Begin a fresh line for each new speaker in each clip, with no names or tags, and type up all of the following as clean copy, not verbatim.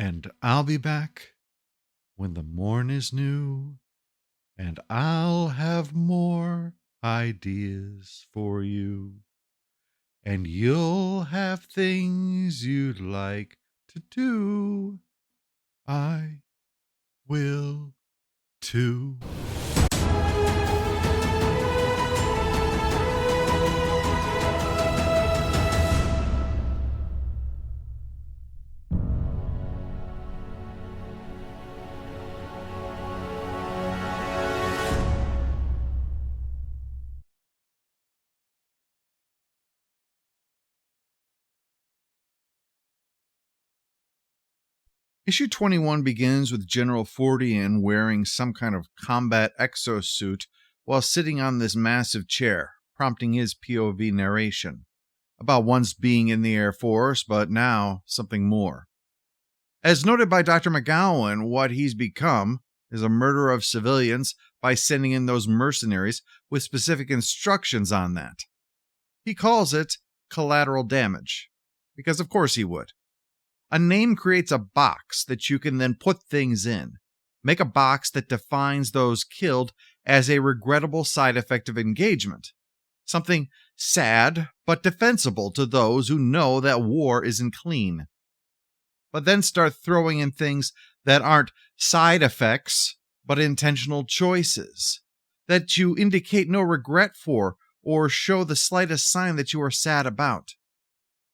And I'll be back when the morn is new, and I'll have more ideas for you. And you'll have things you'd like to do. I will too. Issue 21 begins with General Fortean wearing some kind of combat exosuit while sitting on this massive chair, prompting his POV narration about once being in the Air Force, but now something more. As noted by Dr. McGowan, what he's become is a murderer of civilians by sending in those mercenaries with specific instructions on that. He calls it collateral damage, because of course he would. A name creates a box that you can then put things in. Make a box that defines those killed as a regrettable side effect of engagement. Something sad but defensible to those who know that war isn't clean. But then start throwing in things that aren't side effects but intentional choices, that you indicate no regret for or show the slightest sign that you are sad about.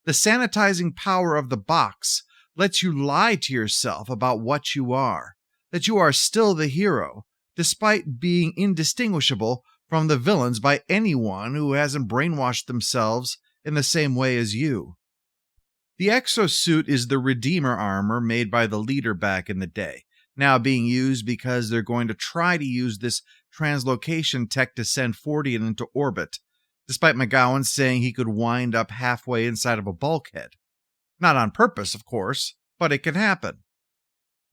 The sanitizing power of the box lets you lie to yourself about what you are, that you are still the hero, despite being indistinguishable from the villains by anyone who hasn't brainwashed themselves in the same way as you. The exosuit is the Redeemer armor made by the leader back in the day, now being used because they're going to try to use this translocation tech to send Fortean into orbit, despite McGowan saying he could wind up halfway inside of a bulkhead. Not on purpose, of course, but it can happen.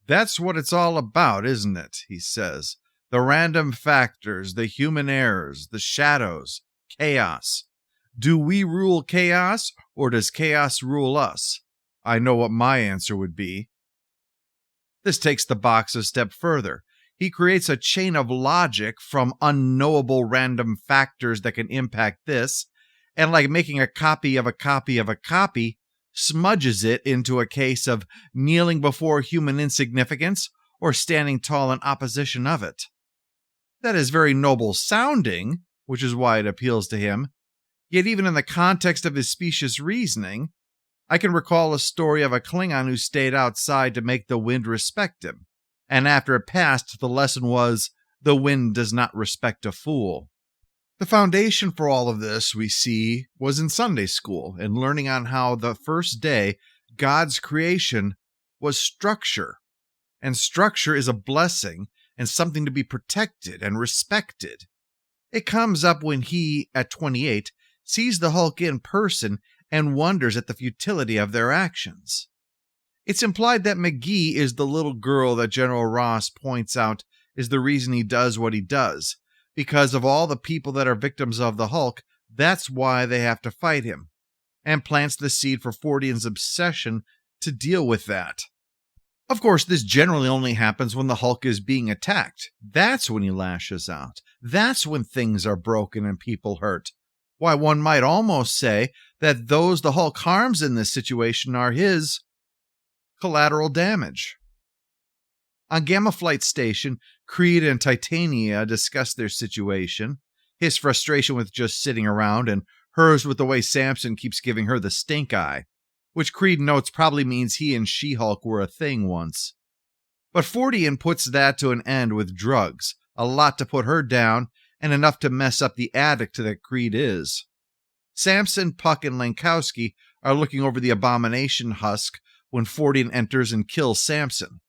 That's what it's all about, isn't it? He says. The random factors, the human errors, the shadows, chaos. Do we rule chaos, or does chaos rule us? I know what my answer would be. This takes the box a step further. He creates a chain of logic from unknowable random factors that can impact this, and like making a copy of a copy of a copy, smudges it into a case of kneeling before human insignificance or standing tall in opposition of it. That is very noble sounding, which is why it appeals to him. Yet even in the context of his specious reasoning, I can recall a story of a Klingon who stayed outside to make the wind respect him, and after it passed, the lesson was, the wind does not respect a fool. The foundation for all of this, we see, was in Sunday school and learning on how the first day, God's creation, was structure. And structure is a blessing and something to be protected and respected. It comes up when he, at 28, sees the Hulk in person and wonders at the futility of their actions. It's implied that McGee is the little girl that General Ross points out is the reason he does what he does. Because of all the people that are victims of the Hulk, that's why they have to fight him, and plants the seed for Fortean's obsession to deal with that. Of course, this generally only happens when the Hulk is being attacked. That's when he lashes out. That's when things are broken and people hurt. Why, one might almost say that those the Hulk harms in this situation are his collateral damage. On Gamma Flight Station, Creed and Titania discuss their situation, his frustration with just sitting around, and hers with the way Samson keeps giving her the stink eye, which Creed notes probably means he and She-Hulk were a thing once. But Fortean puts that to an end with drugs, a lot to put her down, and enough to mess up the addict that Creed is. Samson, Puck, and Lankowski are looking over the abomination husk when Fortean enters and kills Samson.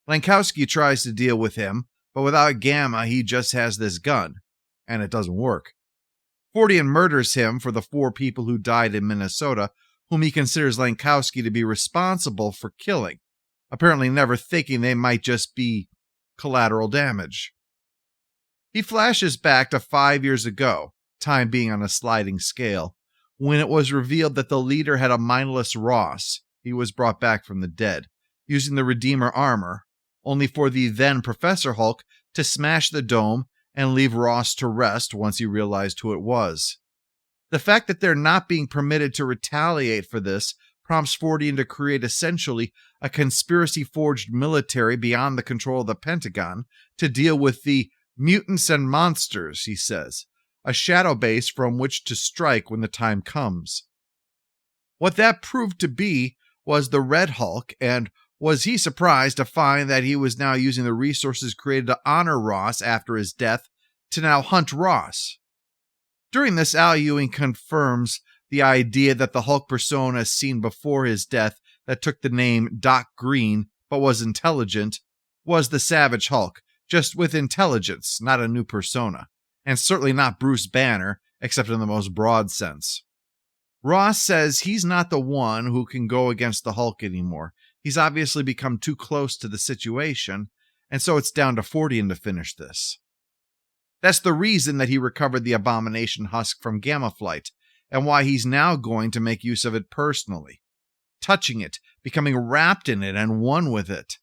Lankowski tries to deal with him, but without Gamma, he just has this gun, and it doesn't work. Fortean murders him for the 4 people who died in Minnesota, whom he considers Lankowski to be responsible for killing, apparently never thinking they might just be collateral damage. He flashes back to 5 years ago, time being on a sliding scale, when it was revealed that the leader had a mindless Ross. He was brought back from the dead, using the Redeemer armor, only for the then Professor Hulk to smash the dome and leave Ross to rest once he realized who it was. The fact that they're not being permitted to retaliate for this prompts Fortean to create essentially a conspiracy-forged military beyond the control of the Pentagon to deal with the mutants and monsters, he says, a shadow base from which to strike when the time comes. What that proved to be was the Red Hulk, and was he surprised to find that he was now using the resources created to honor Ross after his death to now hunt Ross. During this, Al Ewing confirms the idea that the Hulk persona seen before his death that took the name Doc Green but was intelligent was the Savage Hulk, just with intelligence, not a new persona, and certainly not Bruce Banner, except in the most broad sense. Ross says he's not the one who can go against the Hulk anymore. He's obviously become too close to the situation, and so it's down to Fortean to finish this. That's the reason that he recovered the Abomination husk from Gamma Flight, and why he's now going to make use of it personally, touching it, becoming wrapped in it, and one with it.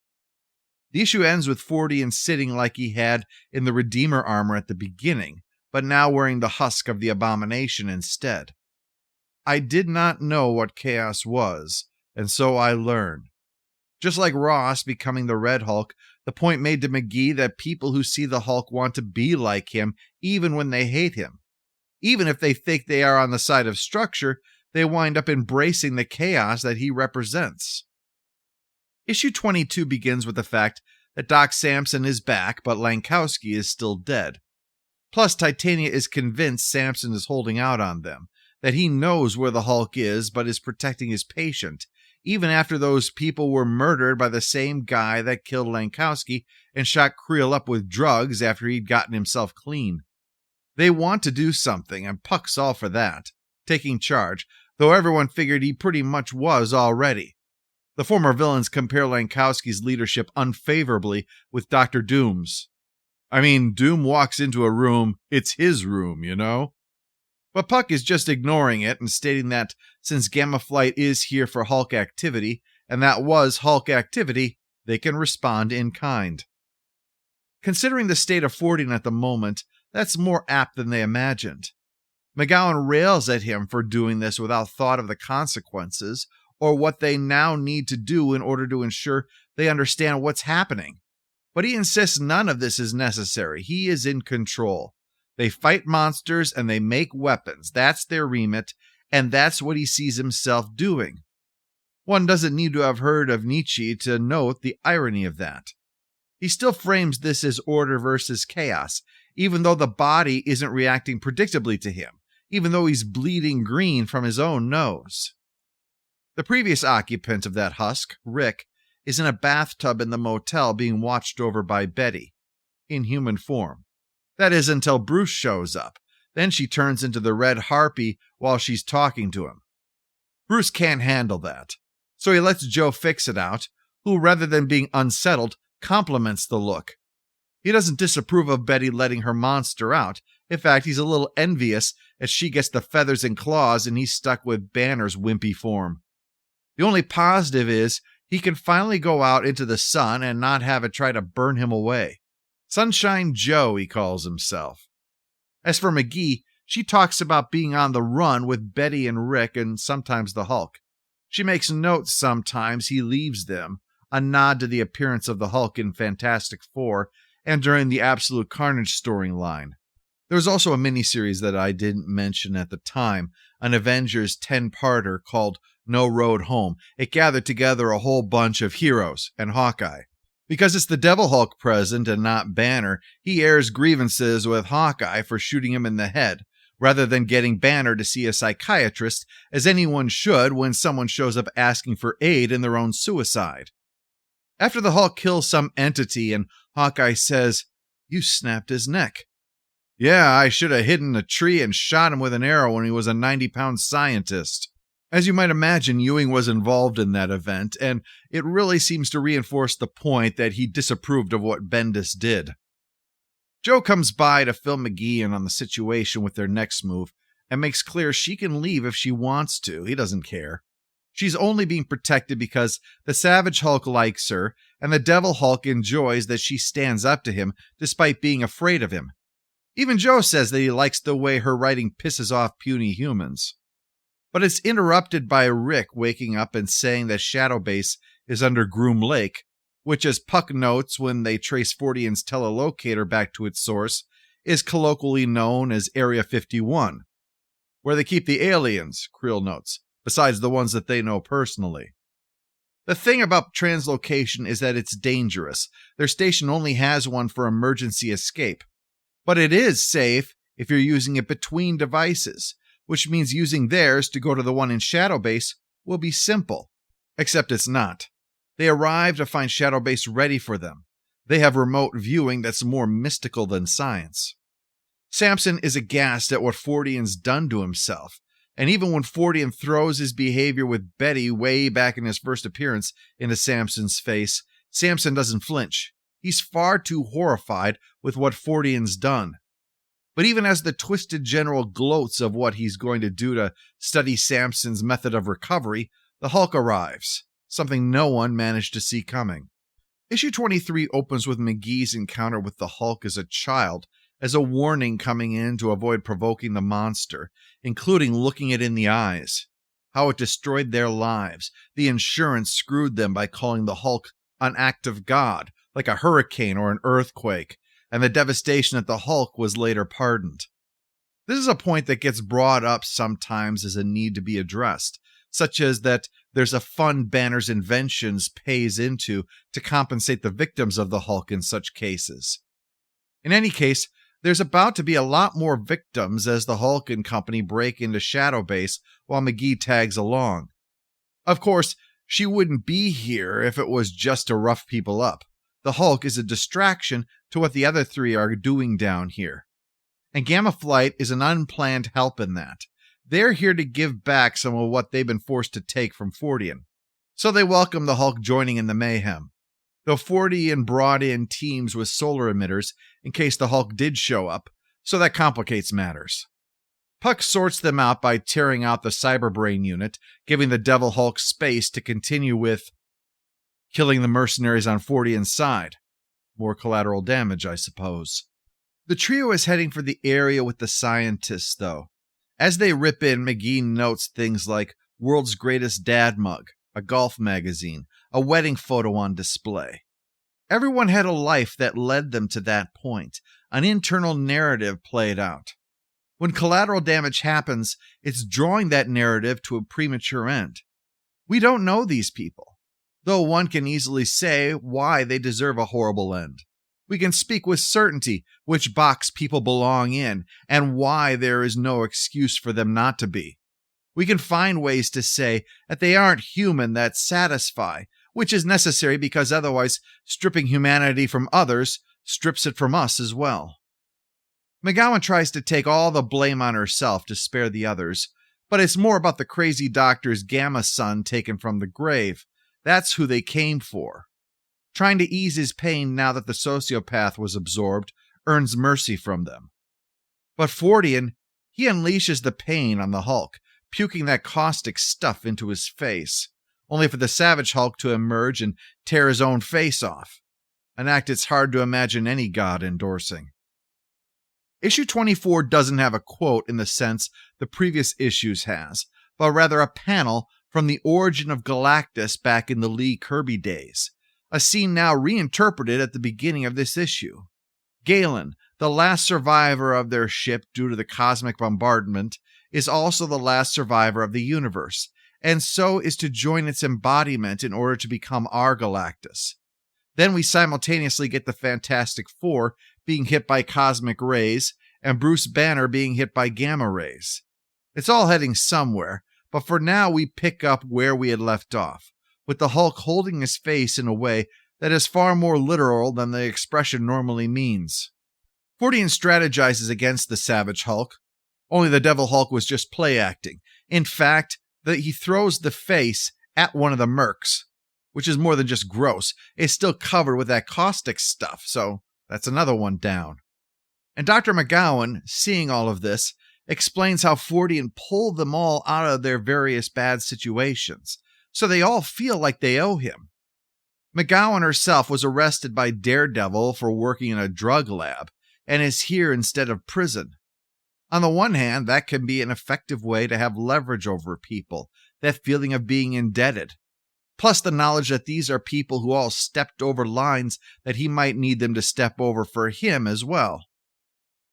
The issue ends with Fortean sitting like he had in the Redeemer armor at the beginning, but now wearing the husk of the Abomination instead. I did not know what chaos was, and so I learned. Just like Ross becoming the Red Hulk, the point made to McGee that people who see the Hulk want to be like him even when they hate him. Even if they think they are on the side of structure, they wind up embracing the chaos that he represents. Issue 22 begins with the fact that Doc Samson is back, but Lankowski is still dead. Plus, Titania is convinced Samson is holding out on them, that he knows where the Hulk is, but is protecting his patient, even after those people were murdered by the same guy that killed Lankowski and shot Creel up with drugs after he'd gotten himself clean. They want to do something, and Puck's all for that, taking charge, though everyone figured he pretty much was already. The former villains compare Lankowski's leadership unfavorably with Dr. Doom's. I mean, Doom walks into a room, it's his room, you know? But Puck is just ignoring it and stating that since Gamma Flight is here for Hulk activity, and that was Hulk activity, they can respond in kind. Considering the state of Fortean at the moment, that's more apt than they imagined. McGowan rails at him for doing this without thought of the consequences, or what they now need to do in order to ensure they understand what's happening. But he insists none of this is necessary. He is in control. They fight monsters and they make weapons. That's their remit, and that's what he sees himself doing. One doesn't need to have heard of Nietzsche to note the irony of that. He still frames this as order versus chaos, even though the body isn't reacting predictably to him, even though he's bleeding green from his own nose. The previous occupant of that husk, Rick, is in a bathtub in the motel being watched over by Betty, in human form. That is until Bruce shows up. Then she turns into the red harpy while she's talking to him. Bruce can't handle that, so he lets Joe fix it out, who, rather than being unsettled, compliments the look. He doesn't disapprove of Betty letting her monster out. In fact, he's a little envious as she gets the feathers and claws and he's stuck with Banner's wimpy form. The only positive is he can finally go out into the sun and not have it try to burn him away. Sunshine Joe, he calls himself. As for McGee, she talks about being on the run with Betty and Rick and sometimes the Hulk. She makes notes sometimes he leaves them, a nod to the appearance of the Hulk in Fantastic Four and during the Absolute Carnage storyline. There was also a miniseries that I didn't mention at the time, an Avengers 10-parter called No Road Home. It gathered together a whole bunch of heroes and Hawkeye. Because it's the Devil Hulk present and not Banner, he airs grievances with Hawkeye for shooting him in the head, rather than getting Banner to see a psychiatrist, as anyone should when someone shows up asking for aid in their own suicide. After the Hulk kills some entity and Hawkeye says, "You snapped his neck." "Yeah, I should have hidden a tree and shot him with an arrow when he was a 90-pound scientist." As you might imagine, Ewing was involved in that event, and it really seems to reinforce the point that he disapproved of what Bendis did. Joe comes by to fill McGee in on the situation with their next move, and makes clear she can leave if she wants to. He doesn't care. She's only being protected because the Savage Hulk likes her, and the Devil Hulk enjoys that she stands up to him despite being afraid of him. Even Joe says that he likes the way her writing pisses off puny humans. But it's interrupted by Rick waking up and saying that Shadow Base is under Groom Lake, which, as Puck notes when they trace Fortean's telelocator back to its source, is colloquially known as Area 51, where they keep the aliens, Creel notes, besides the ones that they know personally. The thing about translocation is that it's dangerous. Their station only has one for emergency escape. But it is safe if you're using it between devices, which means using theirs to go to the one in Shadow Base will be simple. Except it's not. They arrive to find Shadow Base ready for them. They have remote viewing that's more mystical than science. Samson is aghast at what Fortean's done to himself, and even when Fortean throws his behavior with Betty way back in his first appearance into Samson's face, Samson doesn't flinch. He's far too horrified with what Fortean's done. But even as the twisted general gloats of what he's going to do to study Samson's method of recovery, the Hulk arrives, something no one managed to see coming. Issue 23 opens with McGee's encounter with the Hulk as a child, as a warning coming in to avoid provoking the monster, including looking it in the eyes. How it destroyed their lives. The insurance screwed them by calling the Hulk an act of God, like a hurricane or an earthquake, and the devastation that the Hulk was later pardoned. This is a point that gets brought up sometimes as a need to be addressed, such as that there's a fund Banner's inventions pays into to compensate the victims of the Hulk in such cases. In any case, there's about to be a lot more victims as the Hulk and company break into Shadow Base while McGee tags along. Of course, she wouldn't be here if it was just to rough people up. The Hulk is a distraction to what the other three are doing down here. And Gamma Flight is an unplanned help in that. They're here to give back some of what they've been forced to take from Fortean. So they welcome the Hulk joining in the mayhem. Though Fortean brought in teams with solar emitters in case the Hulk did show up, so that complicates matters. Puck sorts them out by tearing out the Cyberbrain unit, giving the Devil Hulk space to continue with killing the mercenaries on Fortean's side. More collateral damage, I suppose. The trio is heading for the area with the scientists, though. As they rip in, McGee notes things like World's Greatest Dad Mug, a golf magazine, a wedding photo on display. Everyone had a life that led them to that point, an internal narrative played out. When collateral damage happens, it's drawing that narrative to a premature end. We don't know these people, though one can easily say why they deserve a horrible end. We can speak with certainty which box people belong in and why there is no excuse for them not to be. We can find ways to say that they aren't human that satisfy, which is necessary because otherwise stripping humanity from others strips it from us as well. McGowan tries to take all the blame on herself to spare the others, but it's more about the crazy doctor's Gamma son taken from the grave. That's who they came for. Trying to ease his pain now that the sociopath was absorbed earns mercy from them. But Fortean, he unleashes the pain on the Hulk, puking that caustic stuff into his face, only for the Savage Hulk to emerge and tear his own face off, an act it's hard to imagine any god endorsing. Issue 24 doesn't have a quote in the sense the previous issues has, but rather a panel from the origin of Galactus back in the Lee Kirby days, a scene now reinterpreted at the beginning of this issue. Galen, the last survivor of their ship due to the cosmic bombardment, is also the last survivor of the universe, and so is to join its embodiment in order to become our Galactus. Then we simultaneously get the Fantastic Four being hit by cosmic rays, and Bruce Banner being hit by gamma rays. It's all heading somewhere, but for now we pick up where we had left off, with the Hulk holding his face in a way that is far more literal than the expression normally means. Fortean strategizes against the Savage Hulk, only the Devil Hulk was just play acting. In fact, he throws the face at one of the mercs, which is more than just gross. It's still covered with that caustic stuff, so that's another one down. And Dr. McGowan, seeing all of this, explains how Fortean pulled them all out of their various bad situations, so they all feel like they owe him. McGowan herself was arrested by Daredevil for working in a drug lab, and is here instead of prison. On the one hand, that can be an effective way to have leverage over people, that feeling of being indebted. Plus the knowledge that these are people who all stepped over lines that he might need them to step over for him as well.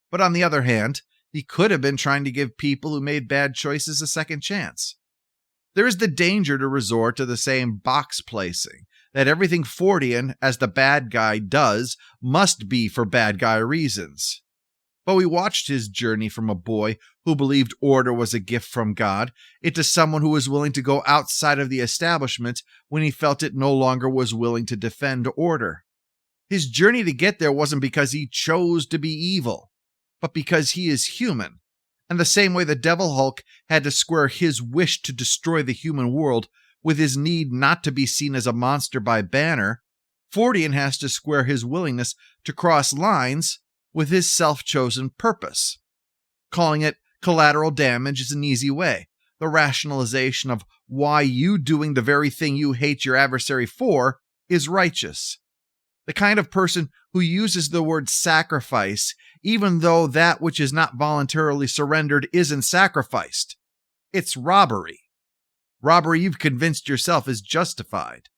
But on the other hand, he could have been trying to give people who made bad choices a second chance. There is the danger to resort to the same box placing, that everything Fortean, as the bad guy, does must be for bad guy reasons. But we watched his journey from a boy who believed order was a gift from God into someone who was willing to go outside of the establishment when he felt it no longer was willing to defend order. His journey to get there wasn't because he chose to be evil, but because he is human. And the same way the Devil Hulk had to square his wish to destroy the human world with his need not to be seen as a monster by Banner, Fortean has to square his willingness to cross lines with his self-chosen purpose. Calling it collateral damage is an easy way. The rationalization of why you doing the very thing you hate your adversary for is righteous. The kind of person who uses the word sacrifice, even though that which is not voluntarily surrendered isn't sacrificed. It's robbery. Robbery you've convinced yourself is justified.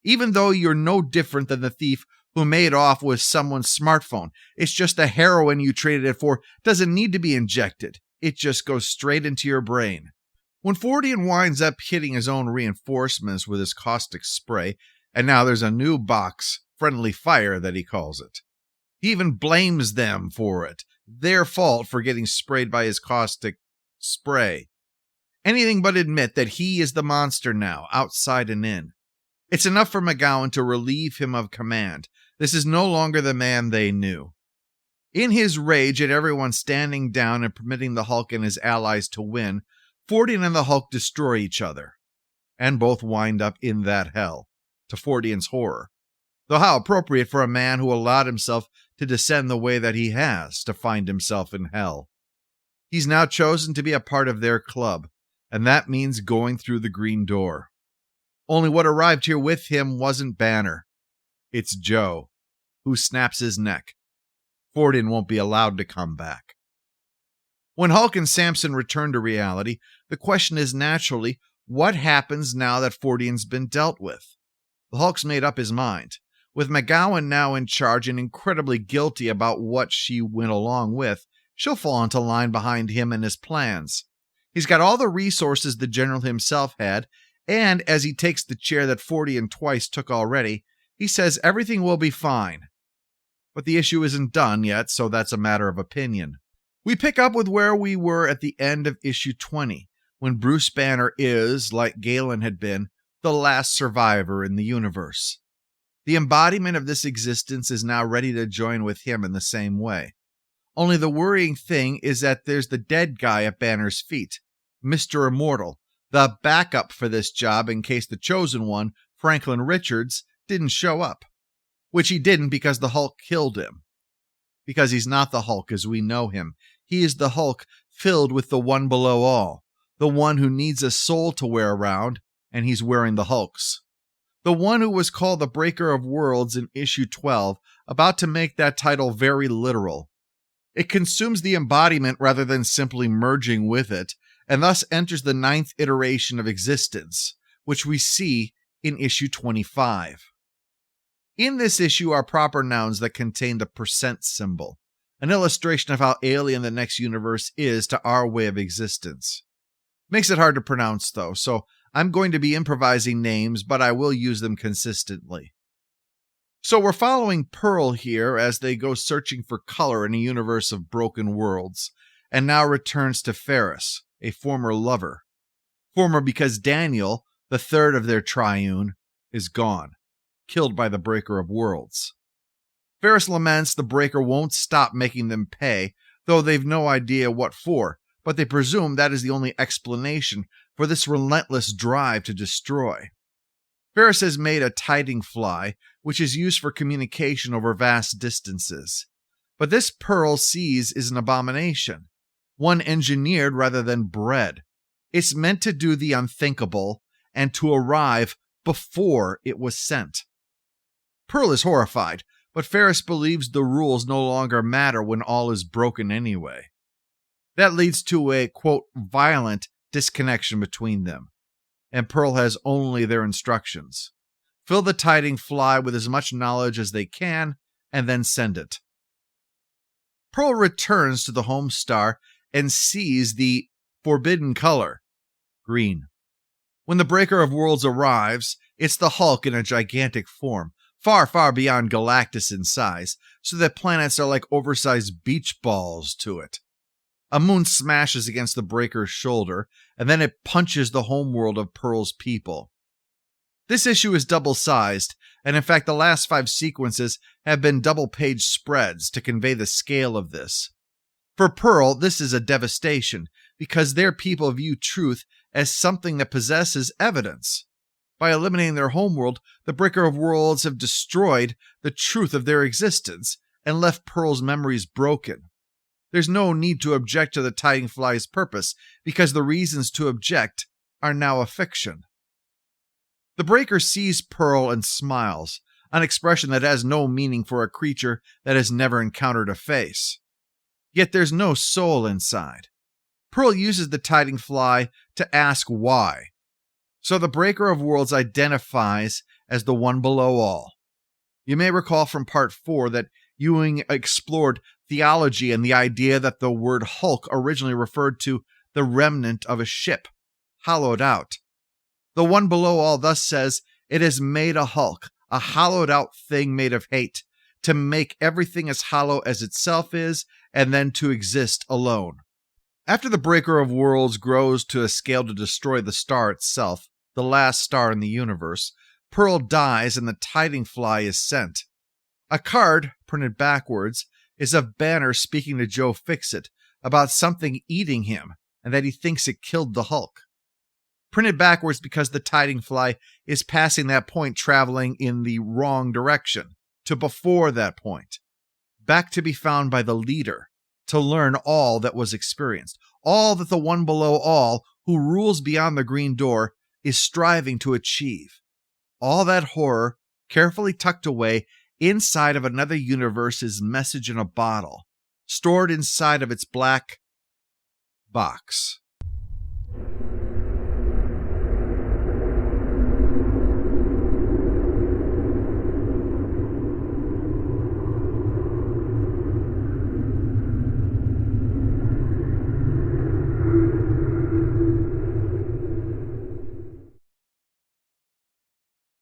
Even though you're no different than the thief who made off with someone's smartphone. It's just the heroin you traded it for doesn't need to be injected. It just goes straight into your brain. When Fortean winds up hitting his own reinforcements with his caustic spray, and now there's a new box, friendly fire that he calls it. He even blames them for it. Their fault for getting sprayed by his caustic spray. Anything but admit that he is the monster now, outside and in. It's enough for McGowan to relieve him of command. This is no longer the man they knew. In his rage at everyone standing down and permitting the Hulk and his allies to win, Fortean and the Hulk destroy each other. And both wind up in that hell, to Fortean's horror. Though how appropriate for a man who allowed himself to descend the way that he has to find himself in hell. He's now chosen to be a part of their club, and that means going through the green door. Only what arrived here with him wasn't Banner. It's Joe, who snaps his neck. Fortean won't be allowed to come back. When Hulk and Samson return to reality, the question is naturally, what happens now that Fortean's been dealt with? The Hulk's made up his mind. With McGowan now in charge and incredibly guilty about what she went along with, she'll fall into line behind him and his plans. He's got all the resources the general himself had, and as he takes the chair that Fortean twice took already, he says everything will be fine. But the issue isn't done yet, so that's a matter of opinion. We pick up with where we were at the end of issue 20, when Bruce Banner is, like Galen had been, the last survivor in the universe. The embodiment of this existence is now ready to join with him in the same way. Only the worrying thing is that there's the dead guy at Banner's feet, Mr. Immortal, the backup for this job in case the chosen one, Franklin Richards, didn't show up. Which he didn't because the Hulk killed him. Because he's not the Hulk as we know him. He is the Hulk filled with the one below all, the one who needs a soul to wear around, and he's wearing the Hulk's. The one who was called the Breaker of Worlds in issue 12, about to make that title very literal. It consumes the embodiment rather than simply merging with it, and thus enters the 9th iteration of existence, which we see in issue 25. In this issue are proper nouns that contain the percent symbol, an illustration of how alien the next universe is to our way of existence. Makes it hard to pronounce though, so I'm going to be improvising names, but I will use them consistently. So we're following Pearl here as they go searching for color in a universe of broken worlds, and now returns to Ferris, a former lover. Former because Daniel, the third of their triune, is gone, killed by the Breaker of Worlds. Ferris laments the Breaker won't stop making them pay, though they've no idea what for, but they presume that is the only explanation for this relentless drive to destroy. Ferris has made a tiding fly, which is used for communication over vast distances. But this Pearl sees is an abomination, one engineered rather than bred. It's meant to do the unthinkable and to arrive before it was sent. Pearl is horrified, but Ferris believes the rules no longer matter when all is broken anyway. That leads to a, quote, violent disconnection between them, and Pearl has only their instructions. Fill the tiding fly with as much knowledge as they can, and then send it. Pearl returns to the home star and sees the forbidden color, green. When the Breaker of Worlds arrives, it's the Hulk in a gigantic form, far, far beyond Galactus in size, so that planets are like oversized beach balls to it. A moon smashes against the Breaker's shoulder, and then it punches the homeworld of Pearl's people. This issue is double-sized, and in fact the last 5 sequences have been double-page spreads to convey the scale of this. For Pearl, this is a devastation, because their people view truth as something that possesses evidence. By eliminating their homeworld, the Breaker of Worlds have destroyed the truth of their existence and left Pearl's memories broken. There's no need to object to the tiding fly's purpose, because the reasons to object are now a fiction. The Breaker sees Pearl and smiles, an expression that has no meaning for a creature that has never encountered a face. Yet there's no soul inside. Pearl uses the tiding fly to ask why. So the Breaker of Worlds identifies as the one below all. You may recall from Part 4 that Ewing explored theology and the idea that the word Hulk originally referred to the remnant of a ship, hollowed out. The one below all thus says, it has made a Hulk, a hollowed out thing made of hate, to make everything as hollow as itself is, and then to exist alone. After the Breaker of Worlds grows to a scale to destroy the star itself, the last star in the universe, Pearl dies and the tiding fly is sent. A card, printed backwards, is a banner speaking to Joe Fixit about something eating him and that he thinks it killed the Hulk. Printed backwards because the tiding fly is passing that point traveling in the wrong direction, to before that point, back to be found by the leader, to learn all that was experienced, all that the one below all, who rules beyond the green door, is striving to achieve. All that horror, carefully tucked away inside of another universe's message in a bottle, stored inside of its black box.